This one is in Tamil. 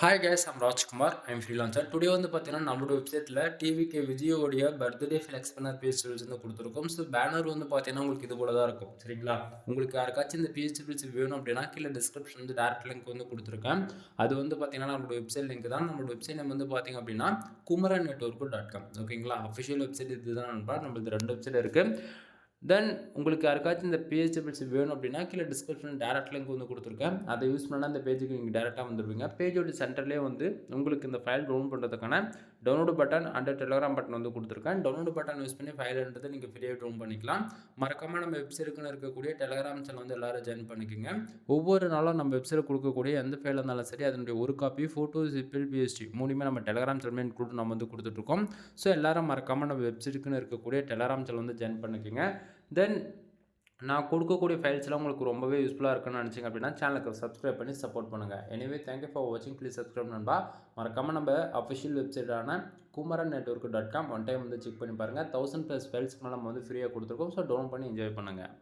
Hi guys, I'm Rajkumar. I'm freelancer. Today வந்து பார்த்தீங்கன்னா நம்மளோட வெப்சைட்டில் டிவிகே விஜயோடைய பர்த்டே ஃப்ளெக்ஸ் பண்ணர் பேஜ் வந்து கொடுத்துருக்கோம். ஸோ பேனர் வந்து பார்த்தீங்கன்னா உங்களுக்கு இது போல தான் இருக்கும். சரிங்களா? உங்களுக்கு யாருக்காச்சும் இந்த பேஜ் வேணும் அப்படின்னா கீழே டிஸ்கிரிப்ஷன் வந்து டேரக்ட் லிங்க் வந்து கொடுத்துருக்கேன். அது வந்து பார்த்தீங்கன்னா நம்மளோட வெப்சைட் லிங்க் தான். நம்மளோட வெப்சைட் நேம் வந்து பார்த்தீங்க அப்படின்னா kumaranetwork.com. ஓகேங்களா? அஃபிஷியல் வெப்சைட் இதுதான் நண்பா. நம்மளுக்கு 2 வெப்சைட் இருக்குது. தென் உங்களுக்கு யாருக்காச்சும் இந்த பேஜ் வேணும் அப்படின்னா கீழே டிஸ்கிரிப்ஷன் டேரக்ட் லிங்க் வந்து கொடுத்துருக்கேன். அதை யூஸ் பண்ணால் அந்த பேஜுக்கு நீங்கள் டேரெக்டாக வந்துடுவீங்க. பேஜோட சென்டர்லேயே வந்து உங்களுக்கு இந்த ஃபைல் டவுன்லோட் பண்ணுறதுக்கான download button and Telegram button வந்து கொடுத்துருக்கேன். டவுன்லோடு பட்டன் யூஸ் பண்ணி ஃபைல்ன்றது நீங்கள் ஃப்ரீயாக டவுன் பண்ணிக்கலாம். மறக்காமல் நம்ம வெப்சைட்டுக்குன்னு இருக்கக்கூடிய டெலகிராம் சேனல் வந்து எல்லோரும் ஜாயின் பண்ணிக்கோங்க. ஒவ்வொரு நாளும் நம்ம வெப்சைட் கொடுக்கக்கூடிய எந்த ஃபைலாக இருந்தாலும் சரி அதனுடைய ஒரு காப்பி ஃபோட்டோ ஜிபிஎல் பிஎஸ்டி மூணுமே நம்ம டெலகிராம் சேனல் இன்க்ளூட் நம்ம வந்து கொடுத்துட்ருக்கோம். ஸோ எல்லோரும் மறக்காமல் நம்ம வெப்சைட்டுக்குன்னு இருக்கக்கூடிய டெலகிராம் சேனல் வந்து ஜாயின் பண்ணிக்கோங்க. தென் நான் கொடுக்கக்கூடிய ஃபைல்ஸ்லாம் உங்களுக்கு ரொம்பவே யூஸ்ஃபுல்லாக இருக்குன்னு நினச்சிங்க அப்படின்னா சேனலுக்கு சப்ஸ்கிரைப் பண்ணி சப்போர்ட் பண்ணுங்கள். எனிவே தேங்க்யூ ஃபார் வாட்சிங். ப்ளீஸ் சப்ஸ்கிரைப் நண்பா. மறக்காமல் நம்ம அஃபிஷியல் வெப்சைட்டான kumaranetwork.com ஒன் டைம் வந்து செக் பண்ணி பாருங்கள். 1000+ ஃபைல்ஸ்க்கு நம்ம வந்து ஃப்ரீயாக கொடுத்துருக்கோம். ஸோ டவுன்லோட் பண்ணி என்ஜாய் பண்ணுங்கள்.